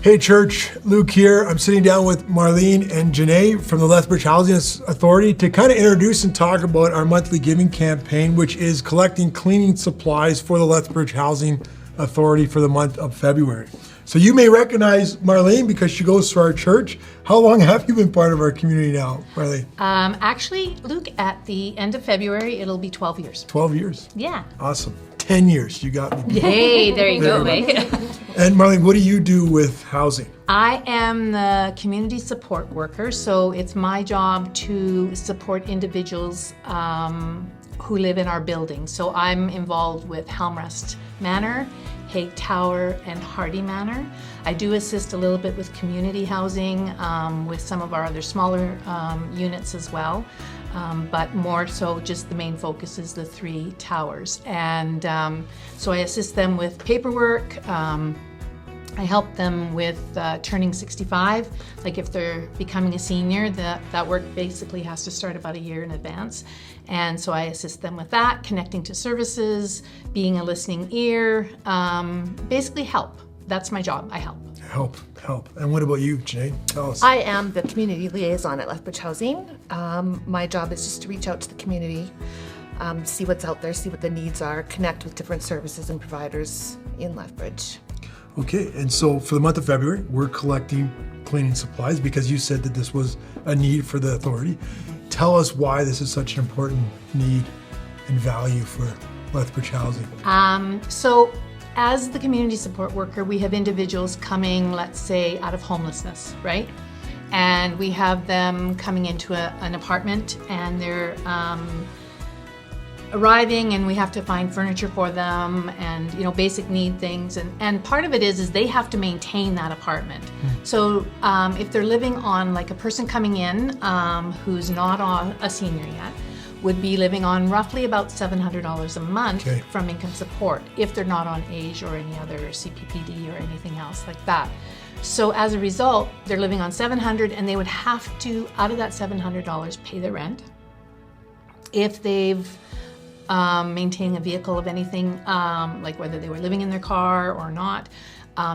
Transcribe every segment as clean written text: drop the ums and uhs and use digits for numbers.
Hey church, Luke here. I'm sitting down with Marlene and Janae from the Lethbridge Housing Authority to kind of introduce and talk about our monthly giving campaign, which is collecting cleaning supplies for the Lethbridge Housing Authority for the month of February. So you may recognize Marlene because she goes to our church. How long have you been part of our community now, Marlene? Actually, Luke, at the end of February, it'll be 12 years. 12 years. Yeah. Awesome. 10 years, you got me. Hey, there you go, Meg. And Marlene, what do you do with housing? I am the community support worker, so it's my job to support individuals who live in our building. So I'm involved with Helmrest Manor, Hague Tower, and Hardy Manor. I do assist a little bit with community housing, with some of our other smaller units as well. But more so just the main focus is the 3 towers. And so I assist them with paperwork. I help them with turning 65. Like if they're becoming a senior, that work basically has to start about a year in advance. And so I assist them with that, connecting to services, being a listening ear, basically help. That's my job, I help. Help. And what about you, Janae? Tell us. I am the community liaison at Lethbridge Housing. My job is just to reach out to the community, see what's out there, see what the needs are, connect with different services and providers in Lethbridge. Okay, and so for the month of February, we're collecting cleaning supplies because you said that this was a need for the authority. Tell us why this is such an important need and value for Lethbridge Housing. So as the community support worker, we have individuals coming, let's say, out of homelessness, right? And we have them coming into an apartment and they're arriving and we have to find furniture for them and, you know, basic need things. And part of it is they have to maintain that apartment. So if they're living on, like a person coming in who's not a senior yet, would be living on roughly about $700 a month from income support if they're not on age or any other CPPD or anything else like that. So as a result, they're living on $700 and they would have to, out of that $700, pay their rent. If they've maintaining a vehicle of anything, like whether they were living in their car or not,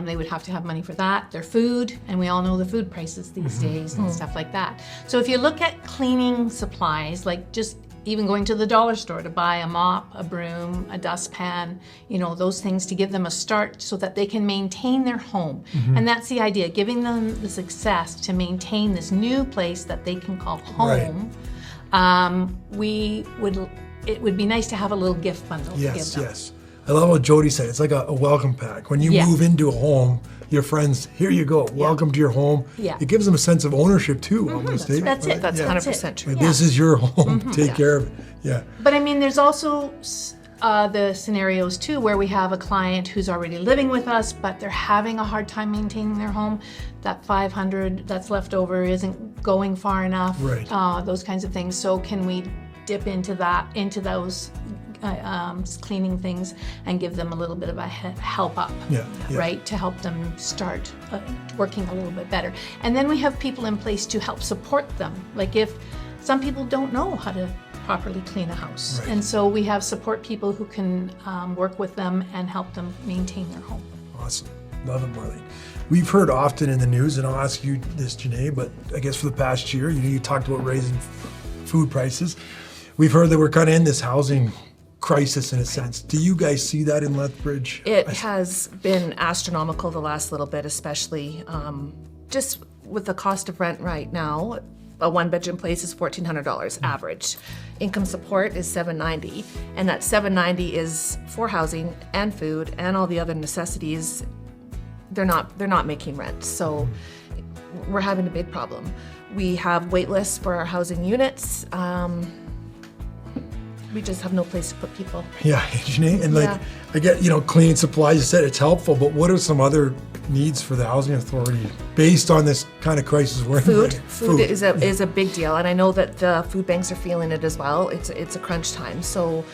they would have to have money for that, their food, and we all know the food prices these days and stuff like that. So if you look at cleaning supplies, like just even going to the dollar store to buy a mop, a broom, a dustpan, you know, those things to give them a start so that they can maintain their home. And that's the idea, giving them the success to maintain this new place that they can call home. It would be nice to have a little gift bundle to give them. Yes. I love what Jody said. It's like a welcome pack. When you move into a home, your friends, here you go, welcome to your home. It gives them a sense of ownership too, almost. That's it. That's 100% true. Like, this is your home. Take care of it. But I mean, there's also the scenarios too where we have a client who's already living with us, but they're having a hard time maintaining their home. That $500 that's left over isn't going far enough. Those kinds of things. So can we dip into those cleaning things and give them a little bit of a help up, right, to help them start working a little bit better. And then we have people in place to help support them. Like if some people don't know how to properly clean a house, and so we have support people who can work with them and help them maintain their home. Awesome. Love it, Marlene. We've heard often in the news, and I'll ask you this, Janae, but I guess for the past year, you talked about raising food prices. We've heard that we're kind of in this housing crisis in a sense. Do you guys see that in Lethbridge? It has been astronomical the last little bit, especially just with the cost of rent right now. A 1-bedroom place is $1,400 average. Income support is $790, and that $790 is for housing and food and all the other necessities. They're not making rent, so we're having a big problem. We have wait lists for our housing units. We just have no place to put people. Janae, and I get, cleaning supplies, you said it's helpful, but what are some other needs for the housing authority based on this kind of crisis we're in? Food is a big deal, and I know that the food banks are feeling it as well. It's a crunch time, so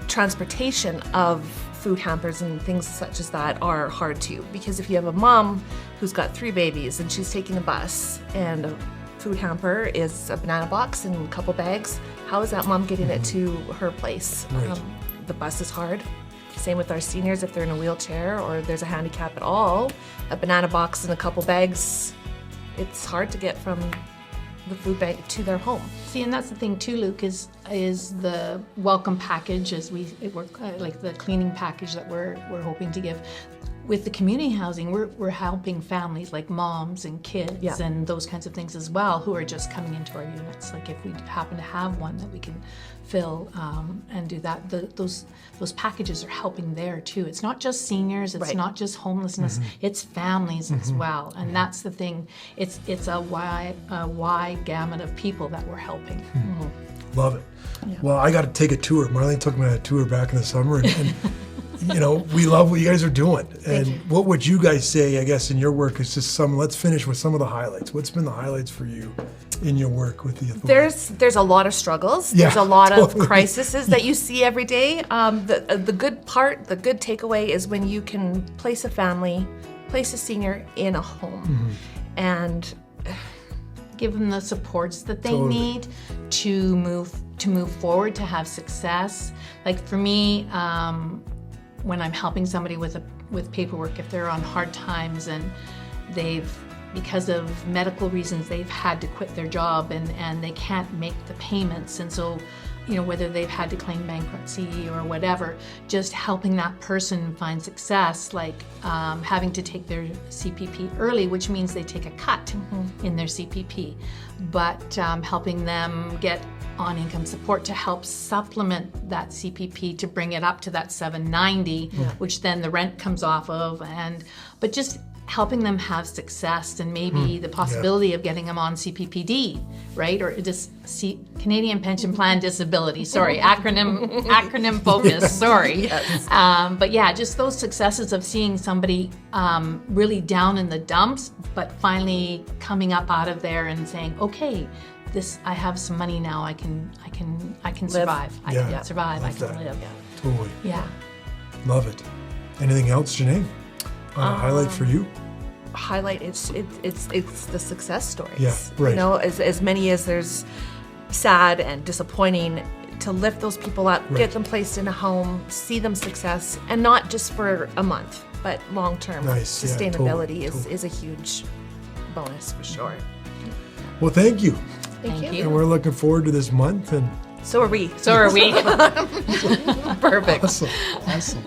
transportation of food hampers and things such as that are hard too, because if you have a mom who's got 3 babies and she's taking a bus and a food hamper is a banana box and a couple bags, how is that mom getting it to her place? The bus is hard. Same with our seniors, if they're in a wheelchair or there's a handicap at all, a banana box and a couple bags, it's hard to get from the food bank to their home. See, and that's the thing too, Luke, is the welcome package, like the cleaning package that we're hoping to give. With the community housing, we're helping families like moms and kids and those kinds of things as well, who are just coming into our units. Like if we happen to have one that we can fill and do that, those packages are helping there too. It's not just seniors, it's not just homelessness, it's families as well. And that's the thing. It's a wide gamut of people that we're helping. Love it. Yeah. Well, I got to take a tour. Marlene took me on a tour back in the summer, and we love what you guys are doing. And what would you guys say, I guess, in your work is just let's finish with some of the highlights. What's been the highlights for you in your work with the authority? There's a lot of struggles. There's a lot of crises that you see every day. The good part, the good takeaway is when you can place a family, place a senior in a home, and give them the supports that they need to move forward, to have success. Like for me, when I'm helping somebody with paperwork, if they're on hard times and because of medical reasons, they've had to quit their job and they can't make the payments, and so whether they've had to claim bankruptcy or whatever, just helping that person find success, like having to take their CPP early, which means they take a cut in their CPP, but helping them get on income support to help supplement that CPP to bring it up to that $790, which then the rent comes off of, but just helping them have success and maybe the possibility of getting them on CPPD, right? Or just Canadian Pension Plan Disability. Sorry, acronym focus. Sorry. But yeah, just those successes of seeing somebody really down in the dumps, but finally coming up out of there and saying, okay, I have some money now. I can survive. I can survive. I can live. Totally. Yeah. Love it. Anything else, Janae? Highlight for you? Highlight, it's the success stories. Yeah, right. As many as there's sad and disappointing, to lift those people up, get them placed in a home, see them success, and not just for a month, but long-term sustainability is a huge bonus for sure. Well, thank you. Thank you. And we're looking forward to this month. And so are we. So are we. Perfect. Awesome.